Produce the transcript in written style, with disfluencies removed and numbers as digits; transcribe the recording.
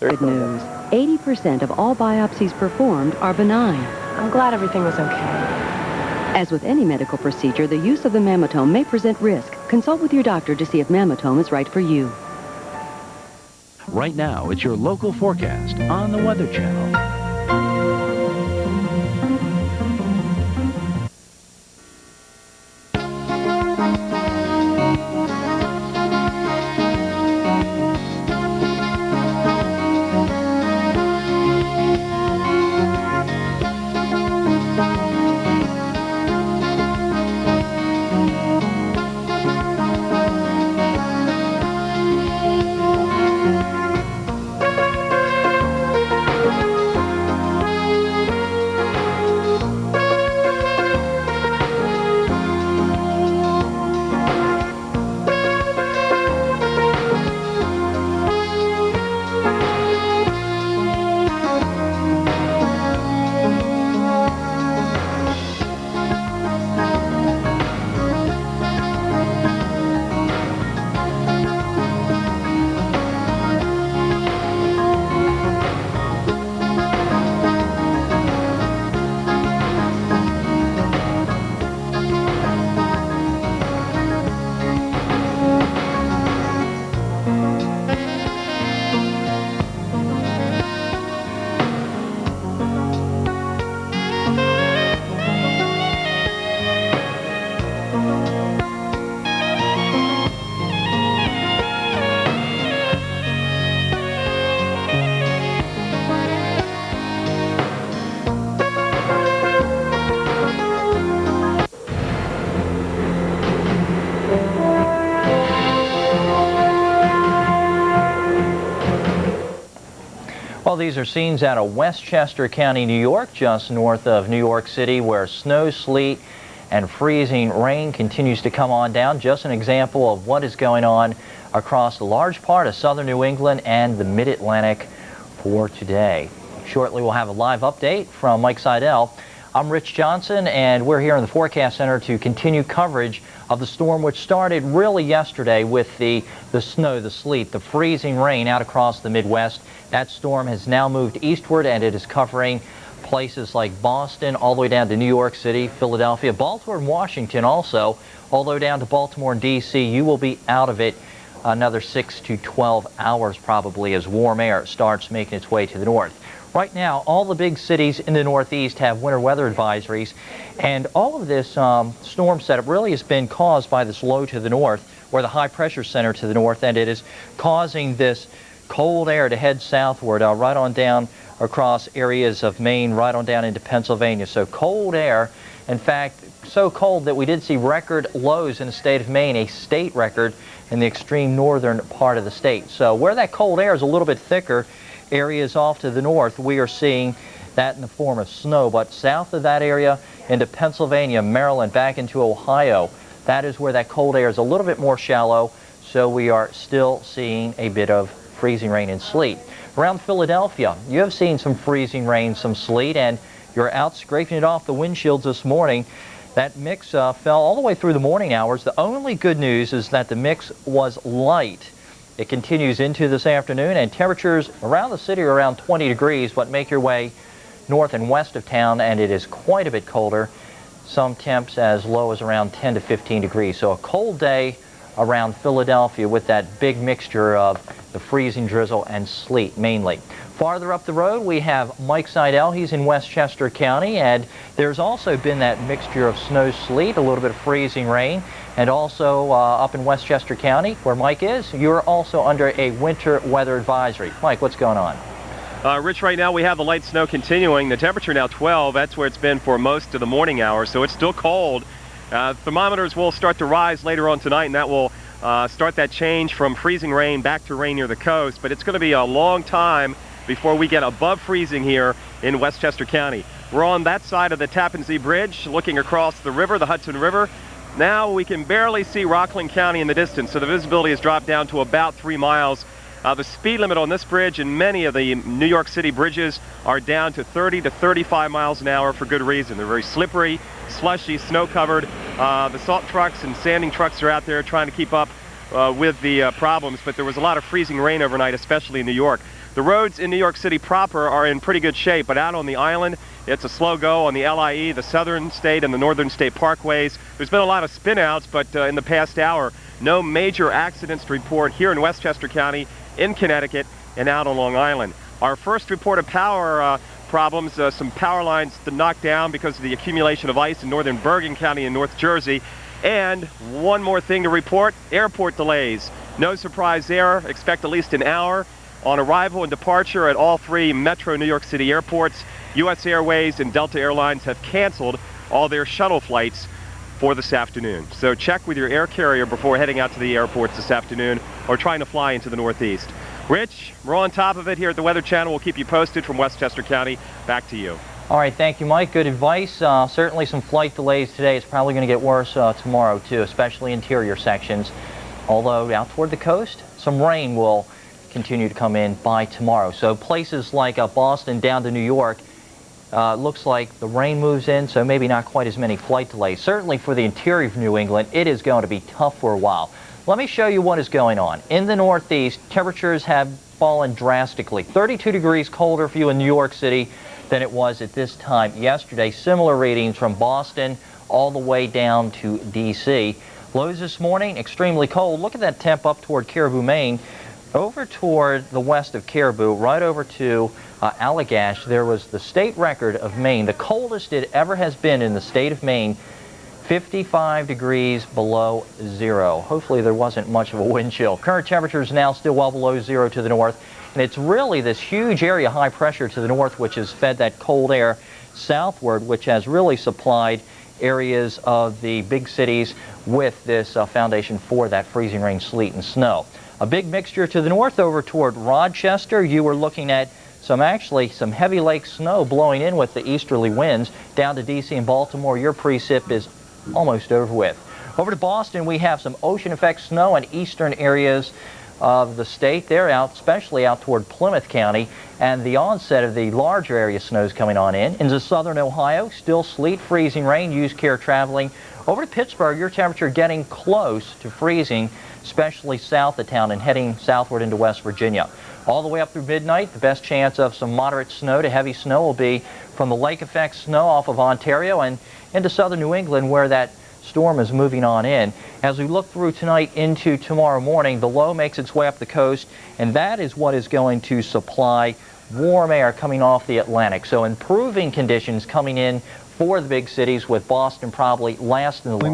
Good news. 80% of all biopsies performed are benign. I'm glad everything was okay. As with any medical procedure, the use of the mammotome may present risk. Consult with your doctor to see if mammotome is right for you. Right now, it's your local forecast on the Weather Channel. Well, these are scenes out of Westchester County, New York, just north of New York City, where snow, sleet, and freezing rain continues to come on down. Just an example of what is going on across a large part of southern New England and the mid-Atlantic for today. Shortly, we'll have a live update from Mike Seidel. I'm Rich Johnson, and we're here in the Forecast Center to continue coverage of the storm, which started really yesterday with the snow, the sleet, the freezing rain out across the Midwest. That storm has now moved eastward, and it is covering places like Boston all the way down to New York City, Philadelphia, Baltimore, and Washington also, all the way down to Baltimore and D.C. You will be out of it another 6 to 12 hours probably as warm air starts making its way to the north. Right now, all the big cities in the Northeast have winter weather advisories, and all of this storm setup really has been caused by this low to the north, or the high pressure center to the north, and it is causing this cold air to head southward right on down across areas of Maine, right on down into Pennsylvania. So cold air, in fact, so cold that we did see record lows in the state of Maine, a state record in the extreme northern part of the state. So where that cold air is a little bit thicker, areas off to the north, we are seeing that in the form of snow. But south of that area into Pennsylvania, Maryland, back into Ohio, that is where that cold air is a little bit more shallow. So we are still seeing a bit of freezing rain and sleet. Around Philadelphia, you have seen some freezing rain, some sleet, and you're out scraping it off the windshields this morning. That mix fell all the way through the morning hours. The only good news is that the mix was light. It continues into this afternoon, and temperatures around the city are around 20 degrees, but make your way north and west of town, and it is quite a bit colder. Some temps as low as around 10 to 15 degrees. So a cold day around Philadelphia with that big mixture of the freezing drizzle and sleet mainly. Farther up the road, we have Mike Seidel. He's in Westchester County, and there's also been that mixture of snow, sleet, a little bit of freezing rain, and also up in Westchester County, where Mike is, you're also under a winter weather advisory. Mike, what's going on? Rich, right now we have the light snow continuing. The temperature now 12. That's where it's been for most of the morning hours, so it's still cold. Thermometers will start to rise later on tonight, and that will start that change from freezing rain back to rain near the coast. But it's going to be a long time before we get above freezing here in Westchester County. We're on that side of the Tappan Zee Bridge, looking across the river, the Hudson River. Now we can barely see Rockland County in the distance, so the visibility has dropped down to about 3 miles. The speed limit on this bridge and many of the New York City bridges are down to 30 to 35 miles an hour for good reason. They're very slippery, slushy, snow-covered. The salt trucks and sanding trucks are out there trying to keep up with the problems, but there was a lot of freezing rain overnight, especially in New York. The roads in New York City proper are in pretty good shape, but out on the island, it's a slow go on the LIE, the Southern State and the Northern State Parkways. There's been a lot of spin-outs, but in the past hour, no major accidents to report here in Westchester County, in Connecticut, and out on Long Island. Our first report of power problems, some power lines to knock down because of the accumulation of ice in northern Bergen County in North Jersey. And one more thing to report, airport delays. No surprise there, expect at least an hour on arrival and departure at all three Metro New York City airports. U.S. Airways and Delta Airlines have canceled all their shuttle flights for this afternoon. So check with your air carrier before heading out to the airports this afternoon or trying to fly into the Northeast. Rich, we're on top of it here at the Weather Channel. We'll keep you posted from Westchester County. Back to you. All right, thank you, Mike. Good advice. Certainly some flight delays today. It's probably going to get worse tomorrow, too, especially interior sections. Although out toward the coast, some rain will continue to come in by tomorrow. So places like Boston down to New York, looks like the rain moves in, so maybe not quite as many flight delays. Certainly for the interior of New England, it is going to be tough for a while. Let me show you what is going on. In the Northeast, temperatures have fallen drastically. 32 degrees colder for you in New York City than it was at this time yesterday. Similar readings from Boston all the way down to D.C. Lows this morning, extremely cold. Look at that temp up toward Caribou, Maine. Over toward the west of Caribou, right over to Allagash, there was the state record of Maine, the coldest it ever has been in the state of Maine, 55 degrees below zero. Hopefully there wasn't much of a wind chill. Current temperatures now still well below zero to the north, and it's really this huge area high pressure to the north which has fed that cold air southward, which has really supplied areas of the big cities with this foundation for that freezing rain, sleet, and snow. A big mixture to the north over toward Rochester. You were looking at some heavy lake snow blowing in with the easterly winds. Down to D.C. and Baltimore, your precip is almost over with. Over to Boston, we have some ocean effect snow in eastern areas of the state. They're out, especially out toward Plymouth County, and the onset of the larger area snow is coming on in. Into southern Ohio, still sleet, freezing rain. Use care traveling. Over to Pittsburgh, your temperature getting close to freezing, especially south of town and heading southward into West Virginia. All the way up through midnight, the best chance of some moderate snow to heavy snow will be from the lake effect snow off of Ontario and into southern New England, where that storm is moving on in. As we look through tonight into tomorrow morning, the low makes its way up the coast, and that is what is going to supply warm air coming off the Atlantic. So improving conditions coming in for the big cities, with Boston probably last in the line.